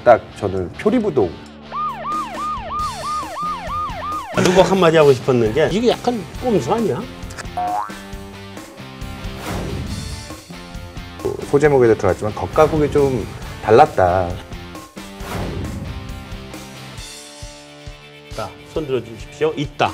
딱 저는 표리부동. 누구 한마디 하고 싶었는 게 이게 약간 꼼수 아니야? 소제목에도 들어갔지만 겉가국이 좀 달랐다. 자, 손 들어주십시오. 있다.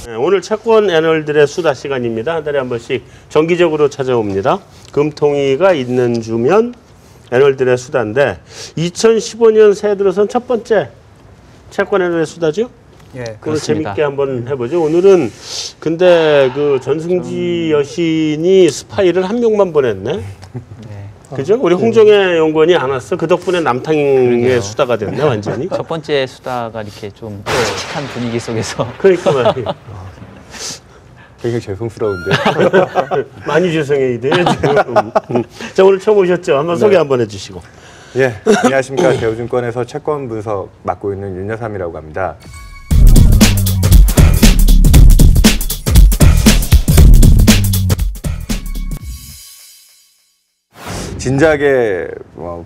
네, 오늘 채권 애널들의 수다 시간입니다. 한 달에 한 번씩 정기적으로 찾아옵니다. 금통위가 있는 주면 애널들의 수다인데 2015년 새해 들어선 첫 번째 채권 애널의 수다죠? 예, 오늘 재밌게 한번 해보죠. 오늘은 근데 그 전승지 여신이 스파이를 한 명만 보냈네. 그죠? 우리 홍정혜 연구원이 안 왔어. 그 덕분에 남탕의 수다가 됐네, 완전히. 첫 번째 수다가 이렇게 좀 칙한 분위기 속에서. 그러니까 말이에요. 굉장히 죄송스러운데. 많이 죄송해야 돼, 지금. 자, 오늘 처음 오셨죠? 한번 소개 한번 해주시고. 예, 안녕하십니까. 대우증권에서 채권 분석 맡고 있는 윤여삼이라고 합니다. 진작에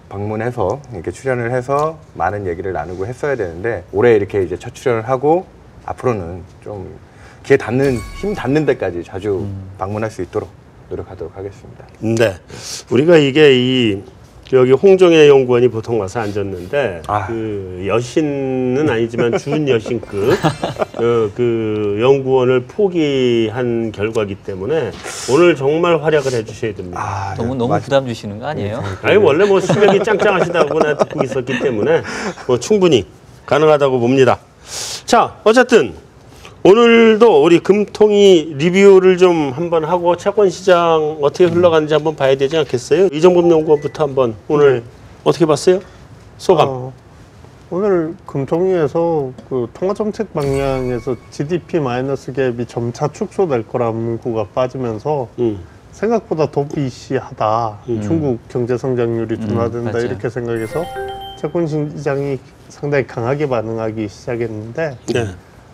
방문해서 이렇게 출연을 해서 많은 얘기를 나누고 했어야 되는데 올해 이렇게 이제 첫 출연을 하고 앞으로는 좀 힘 닿는 데까지 자주 방문할 수 있도록 노력하도록 하겠습니다. 네, 우리가 이게 여기 홍정혜 연구원이 보통 와서 앉았는데 그 여신은 아니지만 준 여신급 그 연구원을 포기한 결과이기 때문에 오늘 정말 활약을 해주셔야 됩니다. 너무 부담 주시는 거 아니에요? 아니 원래 뭐 수명이 짱짱하시다고나 듣고 있었기 때문에 뭐 충분히 가능하다고 봅니다. 자, 어쨌든 오늘도 우리 금통위 리뷰를 좀 한번 하고 채권 시장 어떻게 흘러가는지 한번 봐야 되지 않겠어요? 이정범 연구원부터 한번 오늘 어떻게 봤어요? 소감. 오늘 금통위에서 그 통화정책 방향에서 GDP 마이너스 갭이 점차 축소될 거라는 문구가 빠지면서 생각보다 더 비시하다. 중국 경제 성장률이 둔화된다 이렇게 생각해서 채권 시장이 상당히 강하게 반응하기 시작했는데 네.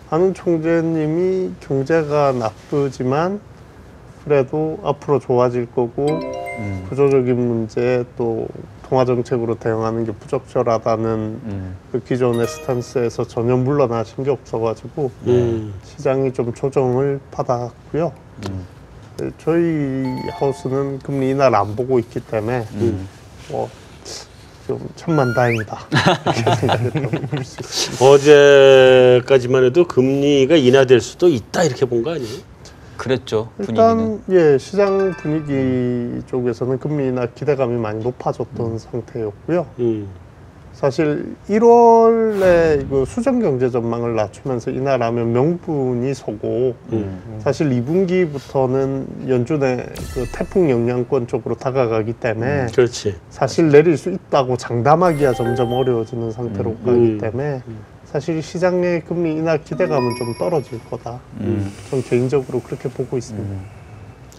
한은 총재님이 경제가 나쁘지만 그래도 앞으로 좋아질 거고 구조적인 문제 또 통화정책으로 대응하는 게 부적절하다는 그 기존의 스탠스에서 전혀 물러나신 게 없어가지고 시장이 좀 조정을 받았고요. 저희 하우스는 금리 인하를 안 보고 있기 때문에 좀 천만다행이다 이렇게 생각했다고 볼 수 있습니다. 어제까지만 해도 금리가 인하될 수도 있다 이렇게 본 거 아니에요? 그랬죠. 일단 예, 시장 분위기 쪽에서는 금리 인하 기대감이 많이 높아졌던 상태였고요. 사실 1월에 그 수정 경제 전망을 낮추면서 인하라면 명분이 서고 사실 2분기부터는 연준의 그 태풍 영향권 쪽으로 다가가기 때문에 그렇지. 사실 내릴 수 있다고 장담하기가 점점 어려워지는 상태로 가기 때문에 사실 시장의 금리 인하 기대감은 좀 떨어질 거다. 전 개인적으로 그렇게 보고 있습니다.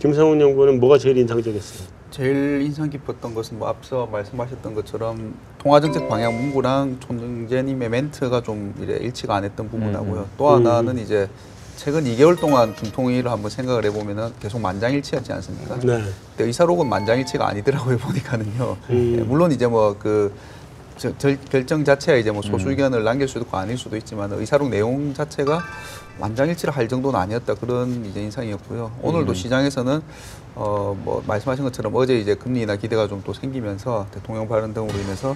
김상훈 연구원은 뭐가 제일 인상적이었어요? 제일 인상 깊었던 것은 뭐 앞서 말씀하셨던 것처럼 통화정책 방향 문구랑 총재님의 멘트가 좀 이래 일치가 안 했던 부분하고요. 또 하나는 이제 최근 2개월 동안 금통위를 한번 생각을 해보면은 계속 만장일치였지 않습니까? 네. 근데 의사록은 만장일치가 아니더라고요 보니까는요. 예, 물론 이제 뭐 그 결정 자체가 이제 뭐 소수 의견을 남길 수도 있고 아닐 수도 있지만 의사록 내용 자체가 만장일치를 할 정도는 아니었다 그런 이제 인상이었고요. 오늘도 시장에서는 뭐 말씀하신 것처럼 어제 이제 금리 인하 기대가 좀 또 생기면서 대통령 발언 등으로 인해서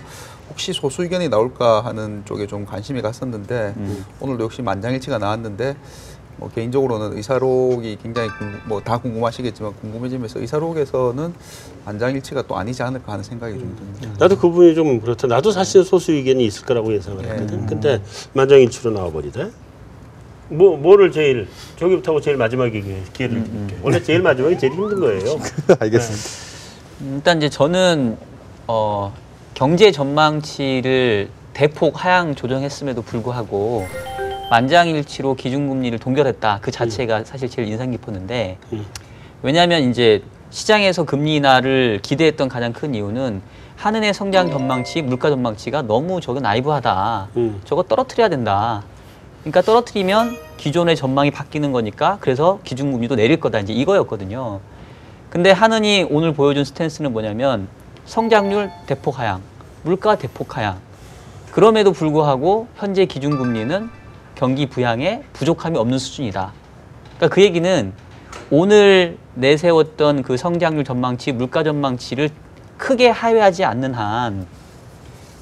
혹시 소수 의견이 나올까 하는 쪽에 좀 관심이 갔었는데 오늘도 역시 만장일치가 나왔는데 뭐 개인적으로는 의사록이 굉장히 뭐 다 궁금하시겠지만 궁금해지면서 의사록에서는 만장일치가 또 아니지 않을까 하는 생각이 좀 듭니다. 나도 그 부분이 좀 그렇다. 나도 사실 소수 의견이 있을 거라고 예상을 했거든. 근데 만장일치로 나와버리다. 뭐를 제일 저기부터 하고 제일 마지막에 기회를 드릴게요. 원래 제일 마지막이 제일 힘든 거예요. 알겠습니다. 일단 이제 저는 경제 전망치를 대폭 하향 조정했음에도 불구하고 만장일치로 기준금리를 동결했다. 그 자체가 사실 제일 인상 깊었는데 왜냐하면 이제 시장에서 금리 인하를 기대했던 가장 큰 이유는 한은의 성장 전망치, 물가 전망치가 너무 저거 나이브하다. 저거 떨어뜨려야 된다. 그러니까 떨어뜨리면 기존의 전망이 바뀌는 거니까 그래서 기준금리도 내릴 거다. 이제 이거였거든요. 근데 한은이 오늘 보여준 스탠스는 뭐냐면 성장률 대폭 하향, 물가 대폭 하향. 그럼에도 불구하고 현재 기준금리는 경기 부양에 부족함이 없는 수준이다. 그러니까 그 얘기는 오늘 내세웠던 그 성장률 전망치, 물가 전망치를 크게 하회하지 않는 한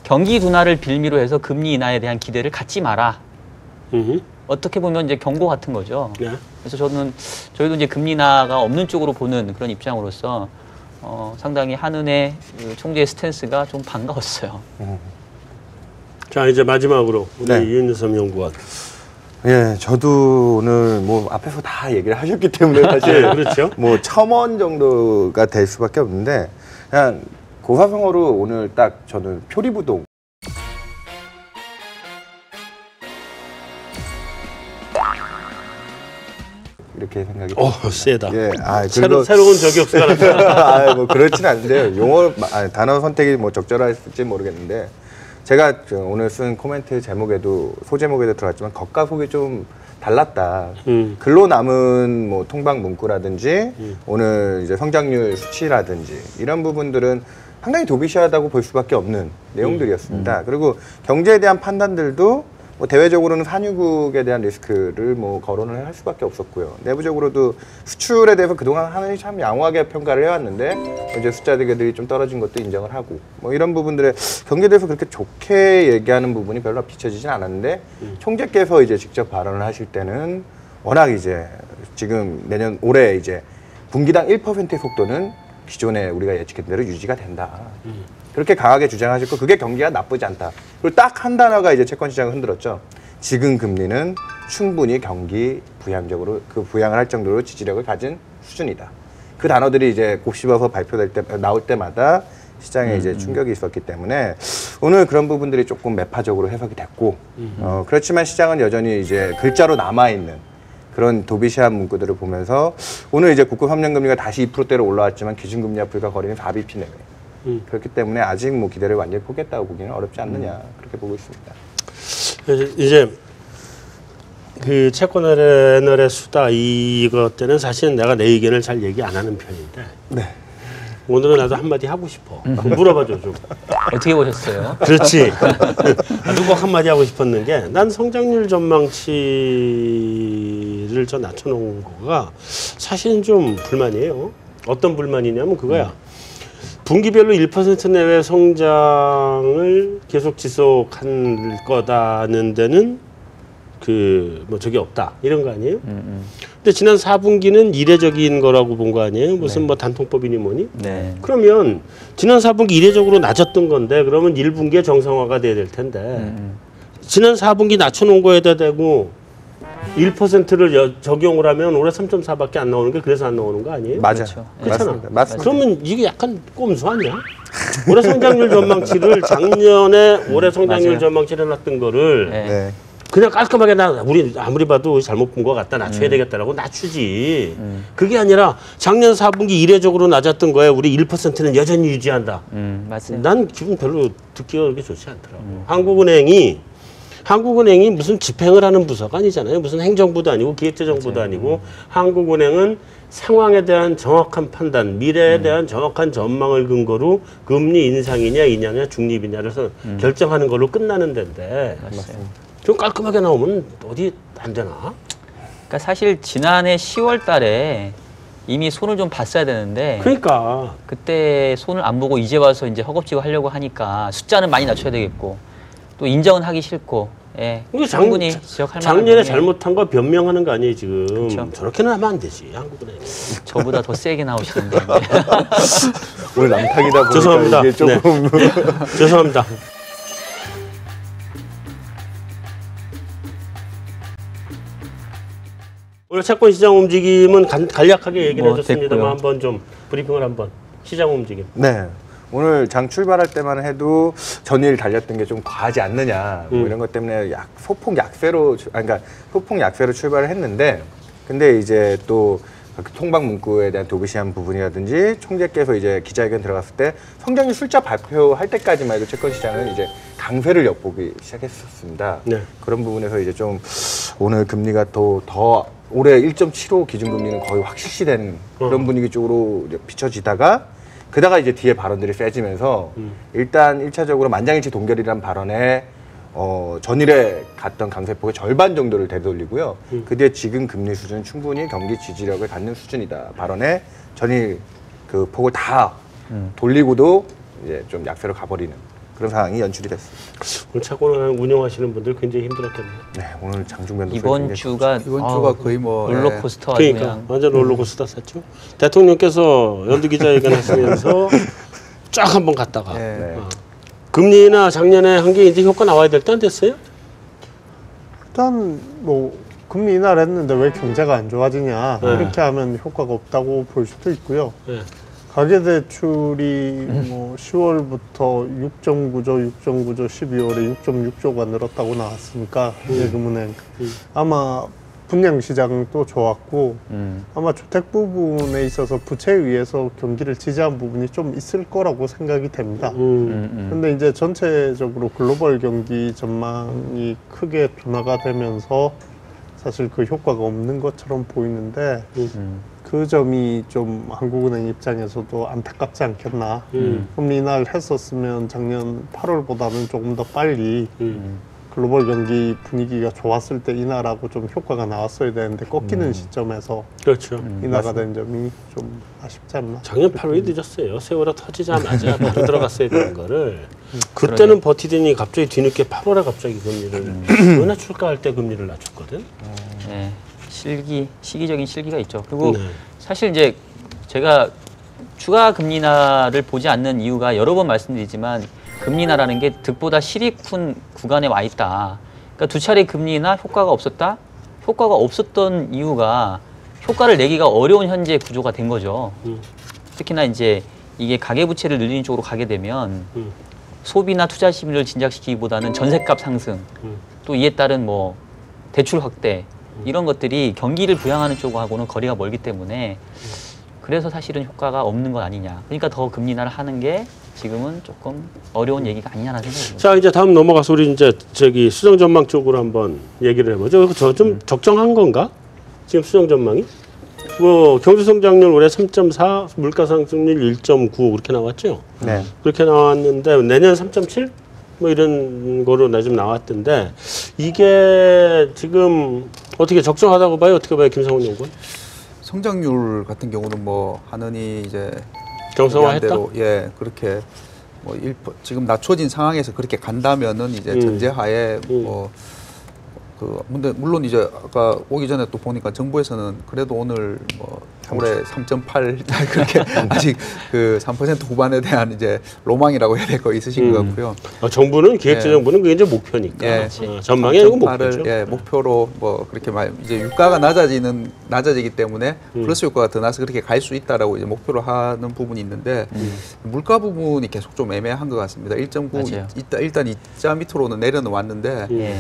경기 둔화를 빌미로 해서 금리 인하에 대한 기대를 갖지 마라. 어떻게 보면 이제 경고 같은 거죠. 네. 그래서 저희도 이제 금리 인하가 없는 쪽으로 보는 그런 입장으로서 상당히 한은의 그 총재의 스탠스가 좀 반가웠어요. 자, 이제 마지막으로 우리 네. 이윤섭 연구원. 예, 저도 오늘 뭐 앞에서 다 얘기를 하셨기 때문에 사실 네, 그렇죠. 뭐 첨언 정도가 될 수밖에 없는데 그냥 고사성어로 오늘 딱 저는 표리부동 이렇게 생각이 세다. 예, 새로운 저격수가 나타났다. 뭐 그렇진 않은데요. 단어 선택이 뭐 적절할지 모르겠는데 제가 오늘 쓴 코멘트 제목에도 소제목에도 들어갔지만 겉과 속이 좀 달랐다. 글로 남은 뭐 통방 문구라든지 오늘 이제 성장률 수치라든지 이런 부분들은 상당히 도비시하다고 볼 수밖에 없는 내용들이었습니다. 그리고 경제에 대한 판단들도 뭐 대외적으로는 산유국에 대한 리스크를 뭐 거론을 할 수밖에 없었고요. 내부적으로도 수출에 대해서 그동안 하느니 참 양호하게 평가를 해왔는데 이제 숫자들이 좀 떨어진 것도 인정을 하고 뭐 이런 부분들에 경제에 대해서 그렇게 좋게 얘기하는 부분이 별로 비춰지진 않았는데 총재께서 이제 직접 발언을 하실 때는 워낙 이제 지금 올해 이제 분기당 1%의 속도는 기존에 우리가 예측했던 대로 유지가 된다. 그렇게 강하게 주장하셨고 그게 경기가 나쁘지 않다. 그리고 딱 한 단어가 이제 채권 시장을 흔들었죠. 지금 금리는 충분히 경기 부양적으로 부양을 할 정도로 지지력을 가진 수준이다. 그 단어들이 이제 곱씹어서 나올 때마다 시장에 이제 충격이 있었기 때문에 오늘 그런 부분들이 조금 매파적으로 해석이 됐고 그렇지만 시장은 여전히 이제 글자로 남아 있는 그런 도비시한 문구들을 보면서 오늘 이제 국고 3년 금리가 다시 2%대로 올라왔지만 기준금리와 불과 거리는 4bp 내외. 그렇기 때문에 아직 뭐 기대를 완전히 포기했다고 보기는 어렵지 않느냐 그렇게 보고 있습니다. 이제 그 채권 애널의 수다 이것 때는 사실은 내가 내 의견을 잘 얘기 안 하는 편인데 네. 오늘은 나도 한마디 하고 싶어. 물어봐줘 좀. 어떻게 보셨어요? 그렇지. 나도 꼭 한마디 하고 싶었는 게 난 성장률 전망치를 좀 낮춰놓은 거가 사실은 좀 불만이에요. 어떤 불만이냐면 그거야. 분기별로 1% 내외 성장을 계속 지속할 거다는 데는 뭐 저게 없다 이런 거 아니에요? 근데 지난 4분기는 이례적인 거라고 본 거 아니에요? 무슨 뭐 단통법이니 뭐니? 네. 그러면 지난 4분기 이례적으로 낮았던 건데 그러면 1분기에 정상화가 돼야 될 텐데 지난 4분기 낮춰놓은 거에다 대고 1%를 적용을 하면 올해 3.4밖에 안 나오는 게 그래서 안 나오는 거 아니에요? 맞아요. 그렇죠. 그렇잖아. 맞습니다. 그러면 이게 약간 꼼수 아니야? 올해 성장률 전망치를 작년에 올해 성장률 맞아요. 전망치를 해놨던 거를 네. 네. 그냥 깔끔하게 우리 아무리 봐도 잘못 본 것 같다 낮춰야 되겠다라고 낮추지. 그게 아니라 작년 4분기 이례적으로 낮았던 거에 우리 1%는 여전히 유지한다. 맞습니다. 난 기분 별로 듣기가 그렇게 좋지 않더라고. 한국은행이 무슨 집행을 하는 부서가 아니잖아요. 무슨 행정부도 아니고 기획재정부도 아니고 한국은행은 상황에 대한 정확한 판단, 미래에 대한 정확한 전망을 근거로 금리 인상이냐 인하냐 중립이냐를 결정하는 걸로 끝나는 데인데 좀 깔끔하게 나오면 어디 안 되나? 그러니까 사실 지난해 10월 달에 이미 손을 좀 봤어야 되는데 그러니까 그때 손을 안 보고 이제 와서 이제 허겁지겁 하려고 하니까 숫자는 많이 낮춰야 되겠고 또 인정은 하기 싫고 예, 충분히 지적할 만한 작년에 부분이에요. 잘못한 거 변명하는 거 아니에요 지금. 그렇죠. 저렇게는 하면 안 되지 한국은행. 저보다 더 세게 나오시는데 오늘 남탕이다 보니까 죄송합니다. 이게 조금 죄송합니다. 오늘 채권 시장 움직임은 간략하게 얘기를 해줬습니다만 됐고요. 한번 좀 브리핑을 한번 시장 움직임. 네. 오늘 장 출발할 때만 해도 전일 달렸던 게 좀 과하지 않느냐 뭐 이런 것 때문에 소폭 약세로 출발을 했는데 근데 이제 또 그 통방 문구에 대한 도비시한 부분이라든지 총재께서 이제 기자회견 들어갔을 때 성장률 숫자 발표할 때까지만 해도 채권 시장은 이제 강세를 엿보기 시작했었습니다. 네. 그런 부분에서 이제 좀 오늘 금리가 더 올해 1.75 기준금리는 거의 확실시된 그런 분위기 쪽으로 이제 비춰지다가 그다가 이제 뒤에 발언들이 세지면서 일단 1차적으로 만장일치 동결이라는 발언에 전일에 갔던 강세폭의 절반 정도를 되돌리고요. 그 뒤에 지금 금리 수준은 충분히 경기 지지력을 갖는 수준이다. 발언에 전일 그 폭을 다 돌리고도 이제 좀 약세로 가버리는 그런 상황이 연출이 됐습니다. 오늘 채권을 운영하시는 분들 굉장히 힘들었겠네요. 네, 오늘 장중변도 이번 주가 거의 뭐 롤러코스터 그러니까 그냥 완전 롤러코스터 샀죠. 대통령께서 연두 기자회견 하시면서 쫙 한번 갔다가 네. 금리나 작년에 한 게 이제 효과 나와야 될 때 안 됐어요? 일단 뭐 금리 인하했는데 왜 경제가 안 좋아지냐 이렇게 하면 효과가 없다고 볼 수도 있고요. 네. 가계대출이 뭐 10월부터 6.9조, 12월에 6.6조가 늘었다고 나왔으니까 예금은행 아마 분양 시장도 좋았고 아마 주택 부분에 있어서 부채에 의해서 경기를 지지한 부분이 좀 있을 거라고 생각이 됩니다. 근데 이제 전체적으로 글로벌 경기 전망이 크게 둔화가 되면서 사실 그 효과가 없는 것처럼 보이는데 그 점이 좀 한국은행 입장에서도 안타깝지 않겠나. 금리 인하를 했었으면 작년 8월보다는 조금 더 빨리 글로벌 경기 분위기가 좋았을 때 인하라고 좀 효과가 나왔어야 되는데 꺾이는 시점에서 그렇죠. 인하가 된 점이 좀 아쉽지 않나. 작년 8월이 늦었어요. 세월호 터지자마자 바로 들어갔어야 되는 거를 그때는 버티더니 갑자기 뒤늦게 8월에 갑자기 금리를 왜 낮출까 할 때 금리를 낮췄거든. 네, 시기적인 실기가 있죠. 그리고 네. 사실 이제 제가 추가 금리 인하를 보지 않는 이유가 여러 번 말씀드리지만 금리 인하라는 게 득보다 실이 큰 구간에 와 있다. 그러니까 두 차례 금리 인하 효과가 없었다? 효과가 없었던 이유가 효과를 내기가 어려운 현재 구조가 된 거죠. 특히나 이제 이게 가계부채를 늘리는 쪽으로 가게 되면 소비나 투자 심리를 진작시키기보다는 전셋값 상승, 또 이에 따른 뭐 대출 확대 이런 것들이 경기를 부양하는 쪽하고는 거리가 멀기 때문에 그래서 사실은 효과가 없는 것 아니냐. 그러니까 더 금리 인하를 하는 게 지금은 조금 어려운 얘기가 아니냐는 생각이 듭니다. 자, 이제 다음 넘어가서 우리 이제 저기 수정 전망 쪽으로 한번 얘기를 해보죠. 저 좀 적정한 건가? 지금 수정 전망이? 뭐 경제 성장률 올해 3.4, 물가 상승률 1.9 그렇게 나왔죠. 네. 그렇게 나왔는데 내년 3.7? 뭐 이런 거로 나 좀 나왔던데 이게 지금 어떻게 적정하다고 봐요? 어떻게 봐요, 김상훈 연구원? 성장률 같은 경우는 뭐 하느니 이제 정상화했다? 대로 예 그렇게 뭐 지금 낮춰진 상황에서 그렇게 간다면은 이제 전제하에 뭐 근데 물론 이제 아까 오기 전에 또 보니까 정부에서는 그래도 오늘 뭐 올해 3.8 그렇게 아직 그 3% 후반에 대한 이제 로망이라고 해야 될 거 있으신 것 같고요. 정부는 기획재정부는 그게 이제 목표니까 예. 전망이 아니고 목표죠. 예, 목표로 뭐 그렇게 이제 유가가 낮아지기 때문에 플러스 효과가 더 나서 그렇게 갈 수 있다라고 이제 목표로 하는 부분이 있는데 물가 부분이 계속 좀 애매한 것 같습니다. 1.9 일단 2자 밑으로는 내려놓았는데. 예.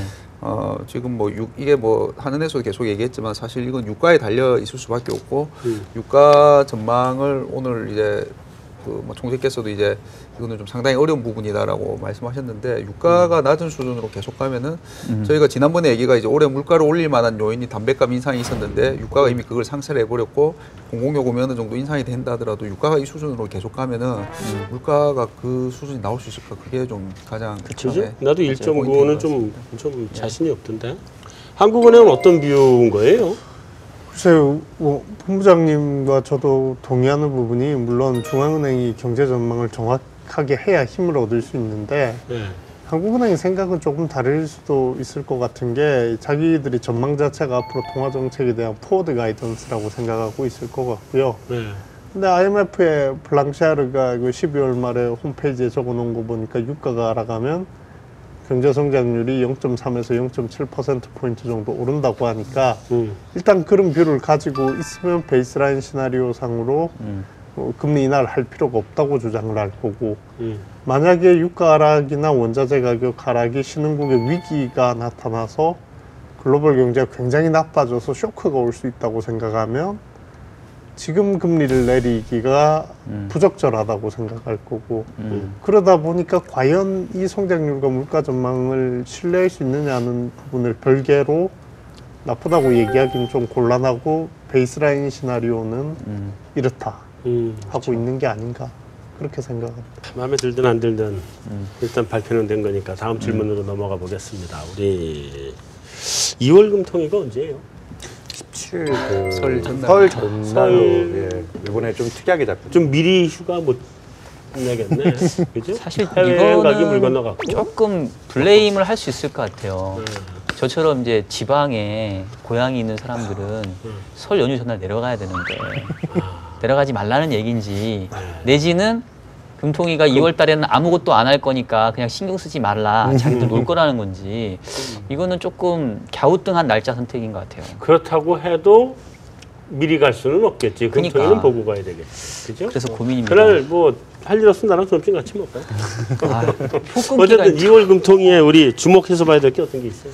지금 뭐 이게 뭐 한은에서도 계속 얘기했지만 사실 이건 유가에 달려 있을 수밖에 없고 유가 전망을 오늘 이제 그 뭐 총재께서도 이제 이거는 좀 상당히 어려운 부분이다라고 말씀하셨는데 유가가 낮은 수준으로 계속 가면은 저희가 지난번에 얘기가 이제 올해 물가를 올릴 만한 요인이 담배값 인상이 있었는데 유가가 이미 그걸 상쇄를 해버렸고 공공요금이 어느 정도 인상이 된다 하더라도 유가가 이 수준으로 계속 가면은 물가가 그 수준이 나올 수 있을까 그게 좀 가장 그죠? 네, 나도 포인트인 1.9는 것 좀 자신이 없던데. 한국은행은 어떤 비유인 거예요? 글쎄요, 뭐 본부장님과 저도 동의하는 부분이 물론 중앙은행이 경제 전망을 정확하게 해야 힘을 얻을 수 있는데 네. 한국은행의 생각은 조금 다를 수도 있을 것 같은 게 자기들이 전망 자체가 앞으로 통화 정책에 대한 포워드 가이던스라고 생각하고 있을 것 같고요. 네. 근데 IMF의 블랑샤르가 그 12월 말에 홈페이지에 적어놓은 거 보니까 유가가 알아가면 경제 성장률이 0.3에서 0.7%포인트 정도 오른다고 하니까 일단 그런 뷰를 가지고 있으면 베이스라인 시나리오 상으로 금리 인하를 할 필요가 없다고 주장을 할 거고 만약에 유가 하락이나 원자재 가격 하락이 신흥국의 위기가 나타나서 글로벌 경제가 굉장히 나빠져서 쇼크가 올 수 있다고 생각하면 지금 금리를 내리기가 부적절하다고 생각할 거고 그러다 보니까 과연 이 성장률과 물가 전망을 신뢰할 수 있느냐는 부분을 별개로 나쁘다고 얘기하기는 좀 곤란하고 베이스라인 시나리오는 이렇다 하고 있는 게 아닌가 그렇게 생각합니다. 마음에 들든 안 들든 일단 발표는 된 거니까 다음 질문으로 넘어가 보겠습니다. 우리 2월 금통위가 언제예요? 17 설 전날. 설 전날로 설- 예, 이번에 좀 특이하게 잡혔죠. 좀 미리 휴가 못 내겠네. 그죠? 사실 해외여행 가기 물 이거는 건너갔고. 조금 블레임을 할 수 있을 것 같아요. 저처럼 이제 지방에 고향이 있는 사람들은 설 연휴 전날 내려가야 되는데 내려가지 말라는 얘기인지 내지는 금통위가 2월 달에는 아무것도 안 할 거니까 그냥 신경 쓰지 말라 자기들 놀 거라는 건지 이거는 조금 갸우뚱한 날짜 선택인 것 같아요. 그렇다고 해도 미리 갈 수는 없겠지. 그러니까. 금통위는 보고 가야 되겠지. 그죠? 그래서 고민입니다. 그날 뭐 할 일 없으면 나랑 점심 같이 먹어요. 아, 폭금기가 어쨌든 2월 금통위에 우리 주목해서 봐야 될 게 어떤 게 있어요?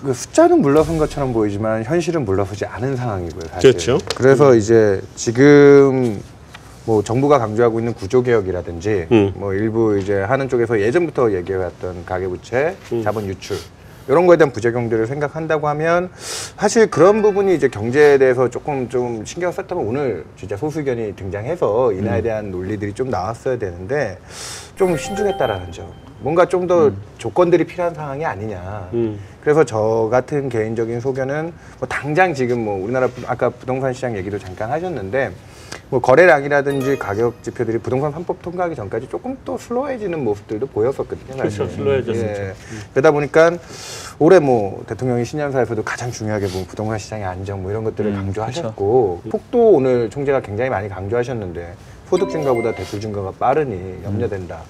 그 숫자는 물러선 것처럼 보이지만 현실은 물러서지 않은 상황이고요. 사실. 그렇죠. 그래서 이제 지금 뭐 정부가 강조하고 있는 구조개혁이라든지 뭐 일부 이제 하는 쪽에서 예전부터 얘기해왔던 가계부채, 자본 유출 이런 거에 대한 부작용들을 생각한다고 하면 사실 그런 부분이 이제 경제에 대해서 조금 좀 신경 썼다면 오늘 진짜 소수 의견이 등장해서 인하에 대한 논리들이 좀 나왔어야 되는데 좀 신중했다라는 점. 뭔가 좀 더 조건들이 필요한 상황이 아니냐. 그래서 저 같은 개인적인 소견은 뭐 당장 지금 뭐 우리나라 아까 부동산 시장 얘기도 잠깐 하셨는데 뭐 거래량이라든지 가격 지표들이 부동산 3법 통과하기 전까지 조금 또 슬로해지는 모습들도 보였었거든요. 그렇죠. 사실. 슬로해졌었죠. 예. 그러다 보니까 올해 뭐 대통령이 신년사에서도 가장 중요하게 본 부동산 시장의 안정 뭐 이런 것들을 강조하셨고 폭도 오늘 총재가 굉장히 많이 강조하셨는데 소득 증가보다 대출 증가가 빠르니 염려된다.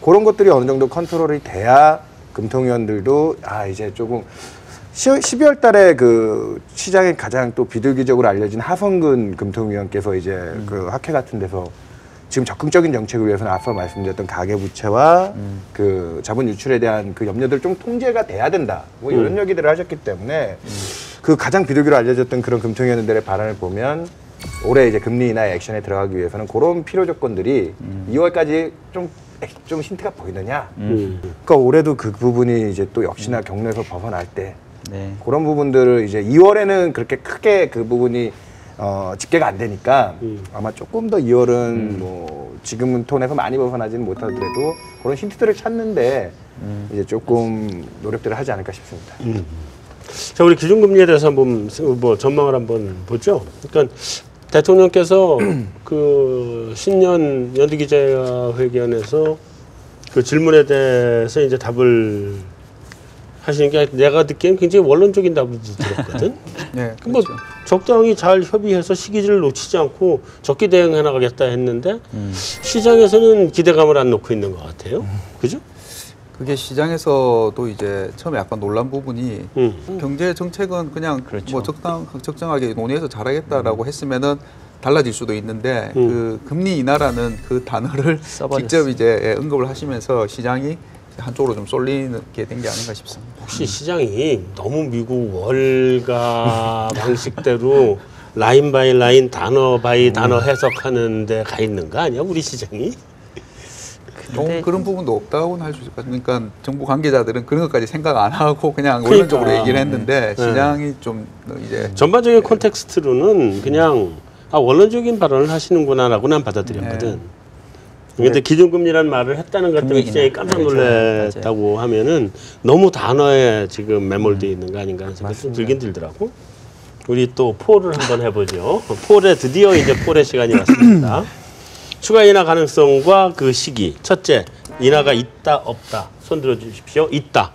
그런 것들이 어느 정도 컨트롤이 돼야 금통위원들도 아 이제 조금 12월 달에 그 시장에 가장 또 비둘기적으로 알려진 하성근 금통위원께서 이제 그 학회 같은 데서 지금 적극적인 정책을 위해서는 앞서 말씀드렸던 가계부채와 그 자본 유출에 대한 그 염려들 좀 통제가 돼야 된다. 뭐 이런 얘기들을 하셨기 때문에 그 가장 비둘기로 알려졌던 그런 금통위원들의 발언을 보면 올해 이제 금리 인하 액션에 들어가기 위해서는 그런 필요 조건들이 2월까지 좀 힌트가 보이느냐. 그러니까 올해도 그 부분이 이제 또 역시나 경로에서 벗어날 때 네. 그런 부분들을 이제 2월에는 그렇게 크게 그 부분이 집계가 안 되니까 아마 조금 더 2월은 뭐 지금은 톤에서 많이 벗어나지는 못하더라도 그런 힌트들을 찾는데 이제 조금 노력들을 하지 않을까 싶습니다. 자, 우리 기준금리에 대해서 한번 뭐 전망을 한번 보죠. 그러니까 대통령께서 그 신년 연두기자회견에서 그 질문에 대해서 이제 답을 하시는 게 내가 듣기에는 굉장히 원론적인 답을 들었거든. 네, 뭐 그렇죠. 적당히 잘 협의해서 시기를 놓치지 않고 적기 대응해 나가겠다 했는데 시장에서는 기대감을 안 놓고 있는 것 같아요. 그죠? 그게 시장에서도 이제 처음에 약간 놀란 부분이 경제 정책은 그냥 그렇죠. 뭐 적정하게 논의해서 잘하겠다라고 했으면은 달라질 수도 있는데 그 금리 인하라는 그 단어를 써버렸어요. 직접 이제 언급을 하시면서 시장이 한쪽으로 좀 쏠리게 된 게 아닌가 싶습니다. 혹시 시장이 너무 미국 월가 방식대로 라인 바이 라인 단어 바이 단어 해석하는 데 가 있는 거 아니야? 우리 시장이? 좀 그런 부분도 없다고는 할 수 있을 것 같아요. 그러니까 정부 관계자들은 그런 것까지 생각 안 하고 그냥 원론적으로 그러니까. 얘기를 했는데 시장이 좀 이제 전반적인 콘텍스트로는 그냥 원론적인 발언을 하시는구나라고 난 받아들였거든. 근데 기준금리라는 말을 했다는 것 때문에 금리 시장이 인하. 깜짝 네, 놀랐다고 하면은 너무 단어에 지금 매몰되어 있는 거 아닌가 하는 생각이 좀 들긴 들더라고. 우리 또 폴을 한번 해보죠. 폴에 드디어 이제 폴의 시간이 왔습니다. 추가 인하 가능성과 그 시기. 첫째, 인하가 있다 없다. 손 들어주십시오. 있다.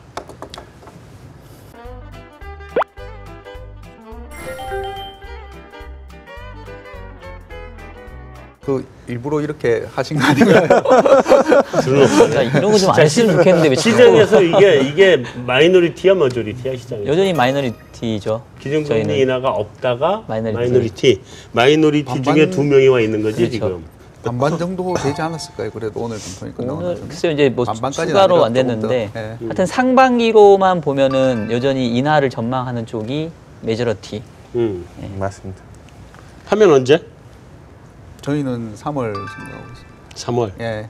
그 일부러 이렇게 하신 거 아닌가요? 자, 이런 거 좀 안 했으면 좋겠는데 왜 자꾸 시장에서 이게 마이너리티야 머저리티야 시장에서. 여전히 마이너리티죠. 기준금리 저희는. 인하가 없다가 마이너리티. 마이너리티 반반- 중에 2명이 와 있는 거지 그렇죠. 지금. 반반 정도 되지 않았을까요? 그래도 오늘 검토니까 오늘 나오는 글쎄요 이제 뭐 반반까지는 추가로 아니라 안 조금 됐는데 더, 예. 하여튼 상반기로만 보면은 여전히 인하를 전망하는 쪽이 메저러티. 맞습니다. 하면 언제? 저희는 3월 생각하고 있습니다. 3월. 예.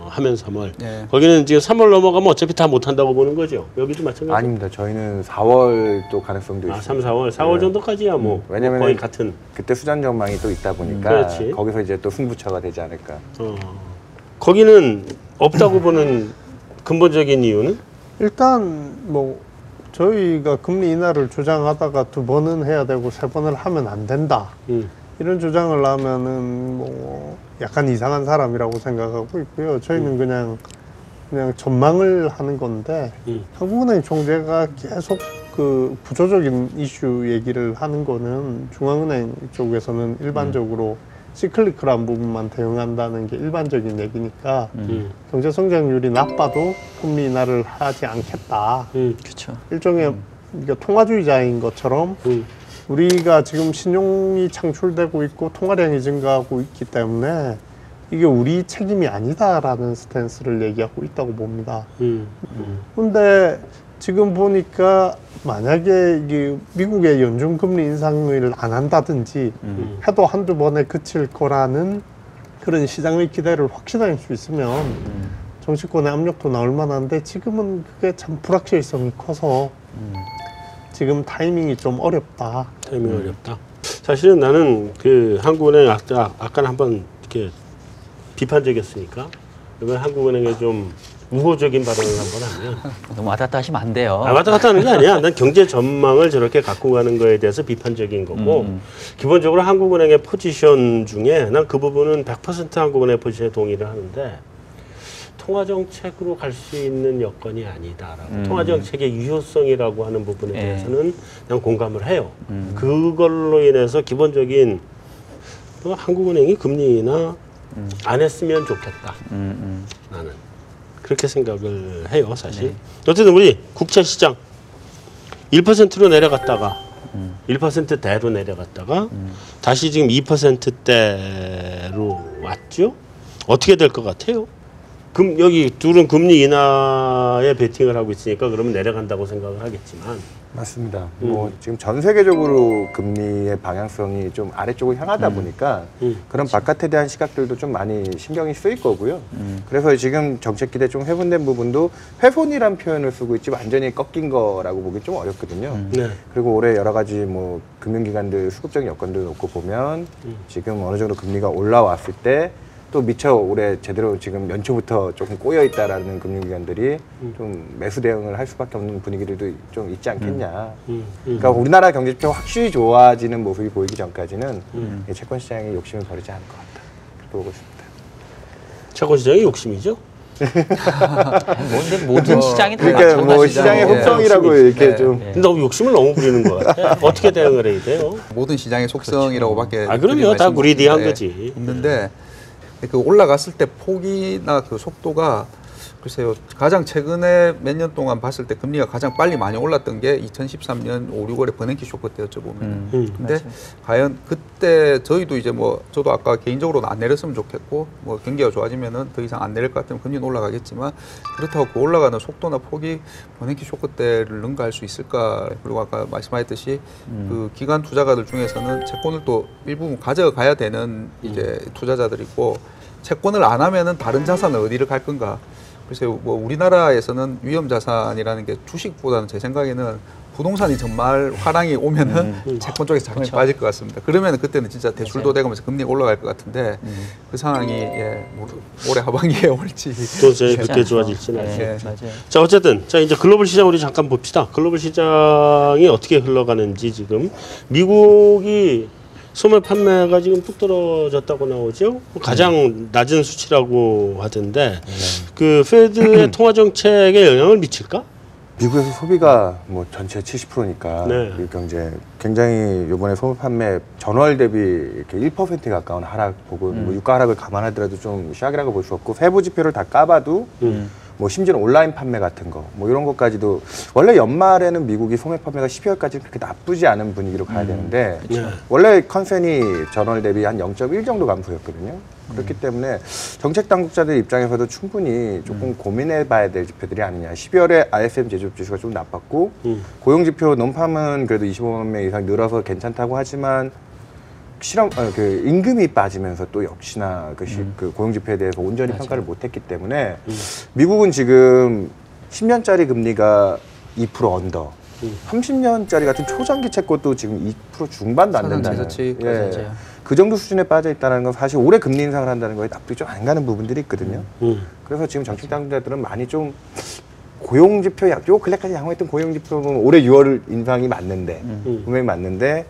하면 3월. 예. 거기는 지금 3월 넘어가면 어차피 다 못한다고 보는 거죠? 여기도 마찬가지. 아닙니다. 저희는 4월 또 가능성도 있어요. 3, 4월. 4월 정도까지야 뭐 왜냐면 거의 같은. 그때 수전 전망이 또 있다 보니까 그렇지. 거기서 이제 또 승부처가 되지 않을까. 거기는 없다고 보는 근본적인 이유는? 일단 뭐 저희가 금리 인하를 주장하다가 2번은 해야 되고 3번을 하면 안 된다. 이런 주장을 하면은 뭐 약간 이상한 사람이라고 생각하고 있고요. 저희는 그냥 전망을 하는 건데 한국은행 총재가 계속 그 구조적인 이슈 얘기를 하는 거는 중앙은행 쪽에서는 일반적으로 시클리컬한 부분만 대응한다는 게 일반적인 얘기니까 경제 성장률이 나빠도 금리 인하를 하지 않겠다. 그렇죠. 일종의 그러니까 통화주의자인 것처럼 우리가 지금 신용이 창출되고 있고 통화량이 증가하고 있기 때문에 이게 우리 책임이 아니다라는 스탠스를 얘기하고 있다고 봅니다. 근데 지금 보니까 만약에 이게 미국의 연준금리 인상을 안 한다든지 해도 한두 번에 그칠 거라는 그런 시장의 기대를 확신할 수 있으면 정치권의 압력도 나올 만한데 지금은 그게 참 불확실성이 커서 지금 타이밍이 좀 어렵다. 타이밍이 어렵다. 사실은 나는 그 한국은행 아까는 한번 이렇게 비판적이었으니까 이번 한국은행에 좀 우호적인 발언을 한번 하면 너무 왔다 갔다 하시면 안 돼요. 왔다 갔다 하는 게 아니야. 난 경제 전망을 저렇게 갖고 가는 거에 대해서 비판적인 거고 기본적으로 한국은행의 포지션 중에 난 그 부분은 100% 한국은행 포지션에 동의를 하는데 통화정책으로 갈 수 있는 여건이 아니다라고 통화정책의 유효성이라고 하는 부분에 대해서는 난 공감을 해요. 그걸로 인해서 기본적인 한국은행이 금리 인하 안 했으면 좋겠다. 나는 그렇게 생각을 해요, 사실. 어쨌든 우리 국채 시장 1%로 내려갔다가 1%대로 내려갔다가 다시 지금 2%대로 왔죠. 어떻게 될 것 같아요? 여기 둘은 금리 인하에 베팅을 하고 있으니까 그러면 내려간다고 생각을 하겠지만 맞습니다. 뭐 지금 전 세계적으로 금리의 방향성이 좀 아래쪽으로 향하다 보니까 그런 바깥에 대한 시각들도 좀 많이 신경이 쓰일 거고요. 그래서 지금 정책 기대 좀 회분된 부분도 회손이란 표현을 쓰고 있지 완전히 꺾인 거라고 보기 좀 어렵거든요. 네. 그리고 올해 여러 가지 뭐 금융기관들 수급적인 여건들 놓고 보면 지금 어느 정도 금리가 올라왔을 때 또 미처 올해 제대로 지금 연초부터 조금 꼬여 있다라는 금융기관들이 좀 매수 대응을 할 수밖에 없는 분위기들도 좀 있지 않겠냐. 그러니까 우리나라 경제지표가 확실히 좋아지는 모습이 보이기 전까지는 이 채권 시장에 욕심을 버리지 않을 것 같다. 그렇게 보고 있습니다. 채권 시장이 욕심이죠. 뭔데 모든 시장이 다 그러니까 뭐 마찬가지다. 시장의 예. 혹성이라고 이렇게 좀 너무 욕심을 너무 부리는 것 같아. 어떻게 대응을 해야 돼요? 모든 시장의 속성이라고밖에 아, 그럼요. 드릴 다 말씀은 무리디한 없는데, 거지. 없는데 그 올라갔을 때 폭이나 그 속도가 글쎄요. 가장 최근에 몇 년 동안 봤을 때 금리가 가장 빨리 많이 올랐던 게 2013년 5, 6월에 버냉키 쇼크 때였죠 보면. 근데 맞아요. 과연 그때 저희도 이제 뭐 저도 아까 개인적으로는 안 내렸으면 좋겠고 뭐 경기가 좋아지면은 더 이상 안 내릴 것 같으면 금리는 올라가겠지만 그렇다고 그 올라가는 속도나 폭이 버냉키 쇼크 때를 능가할 수 있을까? 그리고 아까 말씀하셨듯이 그 기관 투자가들 중에서는 채권을 또 일부분 가져가야 되는 이제 투자자들이고 채권을 안 하면은 다른 자산을 어디를 갈 건가? 글쎄요, 뭐 우리나라에서는 위험 자산이라는 게 주식보다는 제 생각에는 부동산이 정말 화랑이 오면은 채권 쪽에서 자금이 빠질 것 같습니다. 그러면 그때는 진짜 대출도 되면서 금리가 올라갈 것 같은데 그 상황이 뭐 올해 하반기에 올지 또 그렇게 좋아질지는 않죠. 예. 맞아요. 자, 어쨌든 자 이제 글로벌 시장 우리 잠깐 봅시다. 글로벌 시장이 어떻게 흘러가는지 지금 미국이 소매 판매가 지금 뚝 떨어졌다고 나오죠. 가장 낮은 수치라고 하던데 그 페드의 통화 정책에 영향을 미칠까? 미국에서 소비가 뭐 전체 70%니까 네. 미국 경제 굉장히 이번에 소매 판매 전월 대비 이렇게 1% 가까운 하락 보고 뭐 유가 하락을 감안하더라도 좀 시약이라고 볼 수 없고 세부 지표를 다 까봐도 뭐 심지어는 온라인 판매 같은 거 뭐 이런 것까지도 원래 연말에는 미국이 소매 판매가 12월까지 그렇게 나쁘지 않은 분위기로 가야 되는데 원래 컨센이 전월 대비 한 0.1 정도 감소였거든요. 그렇기 때문에 정책 당국자들 입장에서도 충분히 조금 고민해봐야 될 지표들이 아니냐. 12월에 ISM 제조업 지수가 좀 나빴고 고용 지표 논팜은 그래도 25만 명 이상 늘어서 괜찮다고 하지만 그 임금이 빠지면서 또 역시나 그 고용 지표에 대해서 온전히 평가를 못했기 때문에 미국은 지금 10년짜리 금리가 2% 언더, 30년짜리 같은 초장기 채권도 지금 2% 중반도 안 된다는. 최저치. 그 정도 수준에 빠져 있다는 건 사실 올해 금리 인상을 한다는 거에 납득이 좀 안 가는 부분들이 있거든요. 그래서 지금 정책 당국자들은 많이 좀 고용 지표 요 근래까지 양호했던 고용 지표는 올해 6월 인상이 맞는데 분명히 맞는데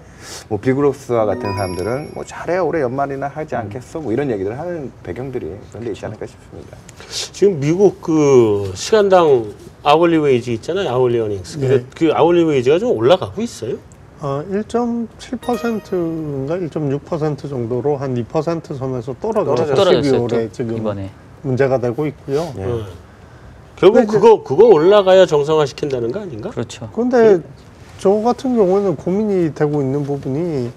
뭐 빌그로스와 같은 사람들은 뭐 잘해 올해 연말이나 하지 않겠어 뭐 이런 얘기를 하는 배경들이 그런 데 있지 않을까 싶습니다. 지금 미국 그 시간당 아울리 웨이지 있잖아요. 아울리 어닝스. 네. 그 아울리 웨이지가 좀 올라가고 있어요. 1.7%인가 1.6% 정도로 한 2% 선에서 떨어져서 떨어졌어요. 12월에 지금 이번에. 문제가 되고 있고요. 결국 그거 올라가야 정상화 시킨다는 거 아닌가? 그렇죠. 그런데 저 같은 경우에는 고민이 되고 있는 부분이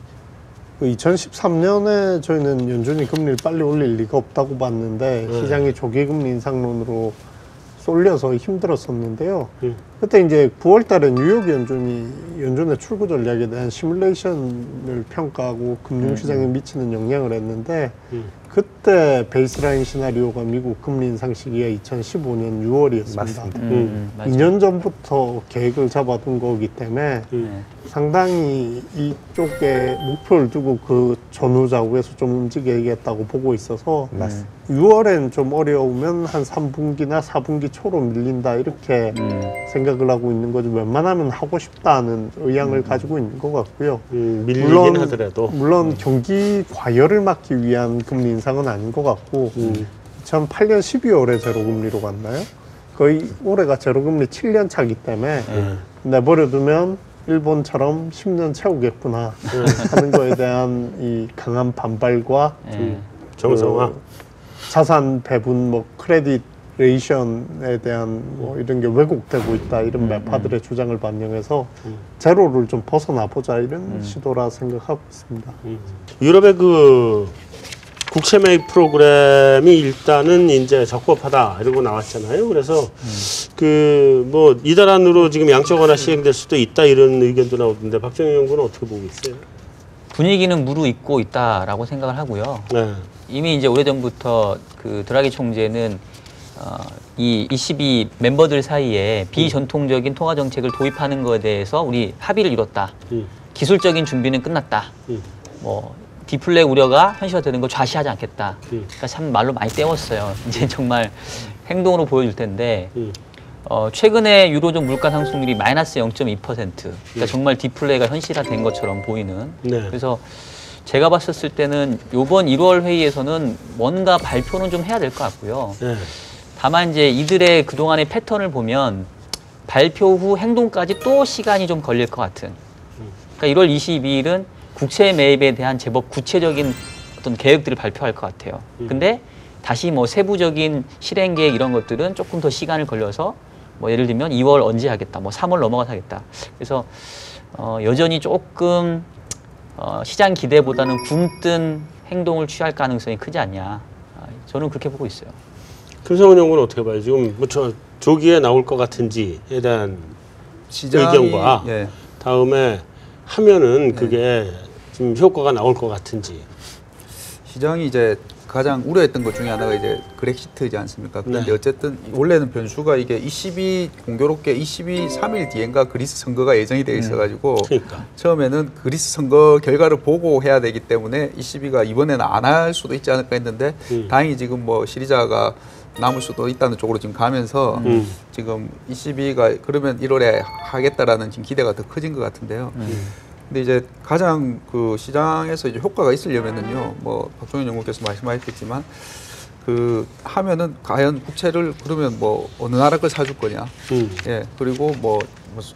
2013년에 저희는 연준이 금리를 빨리 올릴 리가 없다고 봤는데 시장이 조기 금리 인상론으로 쏠려서 힘들었었는데요. 그때 이제 9월 달에 뉴욕 연준의 출구 전략에 대한 시뮬레이션을 평가하고 금융시장에 미치는 영향을 했는데 그때 베이스라인 시나리오가 미국 금리 인상 시기가 2015년 6월이었습니다. 맞습니다. 2년 전부터 계획을 잡아둔 거기 때문에 상당히 이쪽에 목표를 두고 그 전후좌우에서 좀 움직여야겠다고 보고 있어서 맞습니다. 6월엔 좀 어려우면 한 3분기나 4분기 초로 밀린다 이렇게 생각을 하고 있는 거죠. 웬만하면 하고 싶다는 의향을 가지고 있는 것 같고요. 밀리긴 하더라도. 물론 경기 과열을 막기 위한 금리 인상은 아닌 것 같고 2008년 12월에 제로금리로 갔나요? 거의 올해가 제로금리 7년 차기 때문에 내버려두면 일본처럼 10년 채우겠구나 하는 거에 대한 이 강한 반발과 정성화. 그 자산 배분, 뭐 크레딧 레이션에 대한 뭐 이런 게 왜곡되고 있다 이런 매파들의 주장을 반영해서 제로를 좀 벗어나 보자 이런 시도라 생각하고 있습니다. 유럽의 그 국채 매입 프로그램이 일단은 이제 적법하다 이러고 나왔잖아요. 그래서 그 뭐 이달 안으로 지금 양적 완화 시행될 수도 있다 이런 의견도 나오던데 박정희 연구는 어떻게 보고 있어요? 분위기는 무르익고 있다라고 생각을 하고요. 네. 이미 이제 오래전부터 그 드라기 총재는 이 ECB 멤버들 사이에 비전통적인 통화 정책을 도입하는 것에 대해서 우리 합의를 이뤘다. 기술적인 준비는 끝났다. 뭐 디플레 우려가 현실화되는 걸 좌시하지 않겠다. 그러니까 참 말로 많이 때웠어요. 이제 정말 행동으로 보여줄 텐데 최근에 유로존 물가 상승률이 마이너스 0.2%. 그러니까 정말 디플레가 현실화된 것처럼 보이는. 네. 그래서 제가 봤었을 때는 이번 1월 회의에서는 뭔가 발표는 좀 해야 될 것 같고요. 네. 다만 이제 이들의 그동안의 패턴을 보면 발표 후 행동까지 또 시간이 좀 걸릴 것 같은. 그러니까 1월 22일은 국채 매입에 대한 제법 구체적인 어떤 계획들을 발표할 것 같아요. 근데 다시 뭐 세부적인 실행 계획 이런 것들은 조금 더 시간을 걸려서 뭐 예를 들면 2월 언제 하겠다, 뭐 3월 넘어가서 하겠다. 그래서 여전히 조금 시장 기대보다는 굼뜬 행동을 취할 가능성이 크지 않냐. 저는 그렇게 보고 있어요. 김성훈 연구는 어떻게 봐요? 지금 뭐 조기에 나올 것 같은지에 대한 의견과 다음에 하면은 그게 좀 효과가 나올 것 같은지. 시장이 이제 가장 우려했던 것 중에 하나가 이제 그렉시트이지 않습니까? 그런데 어쨌든 원래는 변수가 이게 22 공교롭게 23일 뒤엔가 그리스 선거가 예정이 돼 있어가지고 그러니까. 처음에는 그리스 선거 결과를 보고 해야 되기 때문에 22가 이번에는 안 할 수도 있지 않을까 했는데 다행히 지금 뭐 시리자가 남을 수도 있다는 쪽으로 지금 가면서 지금 22가 그러면 1월에 하겠다라는 지금 기대가 더 커진 것 같은데요. 근데 이제 가장 그 시장에서 이제 효과가 있으려면은요, 뭐 박종현 연구께서 말씀하셨겠지만 그 하면은 과연 국채를 그러면 뭐 어느 나라 걸 사줄 거냐, 예 그리고 뭐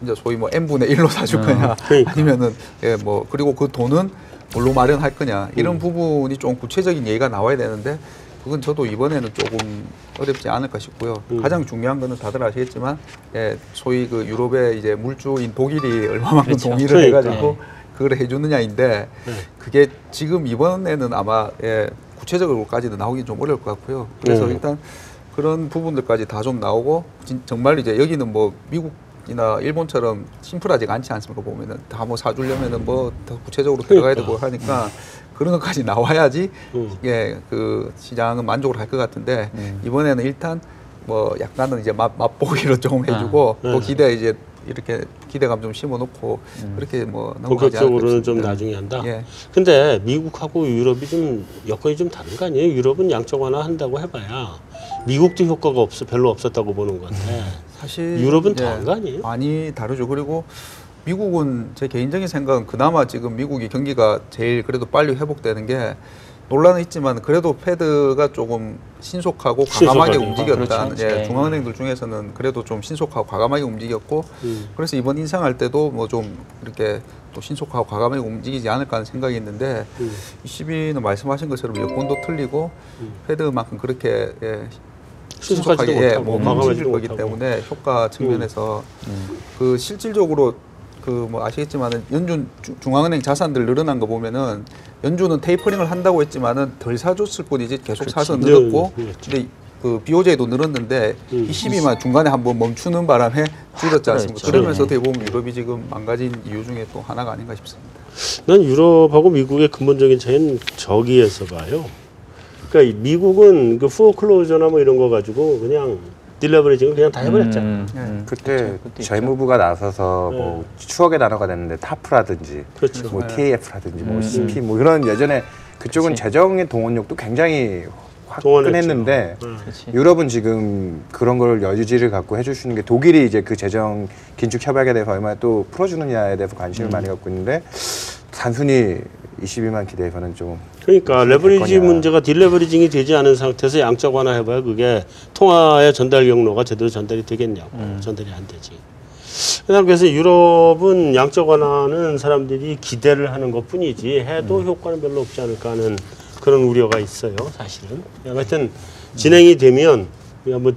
이제 소위 뭐 n분의 1로 사줄 거냐, 그러니까. 아니면은 예 뭐 그리고 그 돈은 뭘로 마련할 거냐 이런 부분이 좀 구체적인 얘기가 나와야 되는데. 그건 저도 이번에는 조금 어렵지 않을까 싶고요. 가장 중요한 거는 다들 아시겠지만, 예, 소위 그 유럽의 이제 물주인 독일이 얼마만큼 그렇죠. 동의를 해가지고 그걸 해주느냐인데, 그게 지금 이번에는 아마 예, 구체적으로까지는 나오긴 좀 어려울 것 같고요. 그래서 일단 그런 부분들까지 다 좀 나오고, 정말 이제 여기는 뭐 미국이나 일본처럼 심플하지가 않지 않습니까? 보면은 다 뭐 사주려면은 뭐 더 구체적으로 들어가야 되고 하니까. 그런 것까지 나와야지 이게 그 시장은 만족을 할 것 같은데 이번에는 일단 뭐 약간은 이제 맛보기로 좀 해주고 또 기대 이제 이렇게 기대감 좀 심어놓고 그렇게 뭐 넘어가지 않을까 본격적으로는 좀 싶습니다. 나중에 한다. 예. 근데 미국하고 유럽이 좀 여건이 좀 다른 거 아니에요? 유럽은 양적 완화한다고 해봐야 미국도 효과가 별로 없었다고 보는 건데 사실 유럽은 더한 거 아니에요? 많이 다르죠. 그리고 미국은 제 개인적인 생각은 그나마 지금 미국이 경기가 제일 그래도 빨리 회복되는 게 논란은 있지만 그래도 패드가 조금 신속하고 과감하게 신속하게. 움직였다. 그렇죠. 예, 네. 중앙은행들 중에서는 그래도 좀 신속하고 과감하게 움직였고 그래서 이번 인상할 때도 뭐 좀 이렇게 또 신속하고 과감하게 움직이지 않을까 하는 생각이 있는데 ECB는 말씀하신 것처럼 여건도 틀리고 패드만큼 그렇게 신속하지도 신속하게 못하고 뭐 과감하지도 움직일 거기 못하고. 때문에 효과 측면에서 그 실질적으로 그 뭐 아시겠지만은 연준 중앙은행 자산들 늘어난 거 보면은 연준은 테이퍼링을 한다고 했지만은 덜 사줬을 뿐이지 계속 사서 늘었고 네, 근데 그 BOJ도 늘었는데 ECB만 중간에 한번 멈추는 바람에 줄었지 않습니까? 그렇죠. 그러면서 어떻게 보면 유럽이 지금 망가진 이유 중에 또 하나가 아닌가 싶습니다. 난 유럽하고 미국의 근본적인 차이는 저기에서 봐요. 그러니까 미국은 그 포클로저나 뭐 이런 거 가지고 그냥 딜레버리징을 그냥 다 해버렸잖아. 그때 그것도 재무부가 나서서 뭐 추억의 단어가 됐는데 타프라든지 그렇죠. 뭐 TAF라든지 뭐 CP 뭐 이런 예전에 그쪽은 재정의 동원력도 굉장히 화끈했는데 그렇지. 유럽은 지금 그런 걸 여유지를 갖고 해주시는 게 독일이 이제 그 재정 긴축 협약에 대해서 얼마나 또 풀어주느냐에 대해서 관심을 많이 갖고 있는데 단순히 22만 기대해서는 좀 그러니까 레버리지 거냐. 문제가 딜레버리징이 되지 않은 상태에서 양적 완화해봐야 그게 통화의 전달 경로가 제대로 전달이 되겠냐고 전달이 안 되지. 그래서 유럽은 양적 완화는 사람들이 기대를 하는 것뿐이지 해도 효과는 별로 없지 않을까 하는 그런 우려가 있어요. 사실은. 하여튼 진행이 되면 한번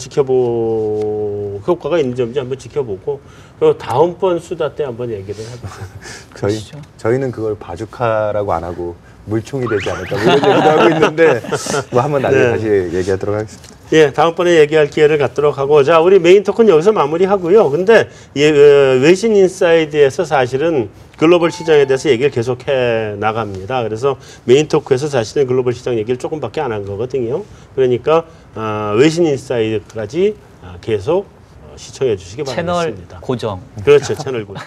효과가 있는지 없는지 한번 지켜보고 그리고 다음번 수다 때 한번 얘기를 해보죠. 저희는 그걸 바주카라고 안 하고 물총이 되지 않을까 뭐 이런 얘기도 하고 있는데 뭐 한번 나중에 네. 다시 얘기하도록 하겠습니다. 예, 다음번에 얘기할 기회를 갖도록 하고 자 우리 메인 토크는 여기서 마무리하고요. 근데 외신 인사이드에서 사실은 글로벌 시장에 대해서 얘기를 계속해 나갑니다. 그래서 메인 토크에서 사실은 글로벌 시장 얘기를 조금밖에 안 한 거거든요. 그러니까 외신 인사이드까지 계속 시청해 주시기 채널 바라겠습니다. 고정. 그렇죠, 채널 고정.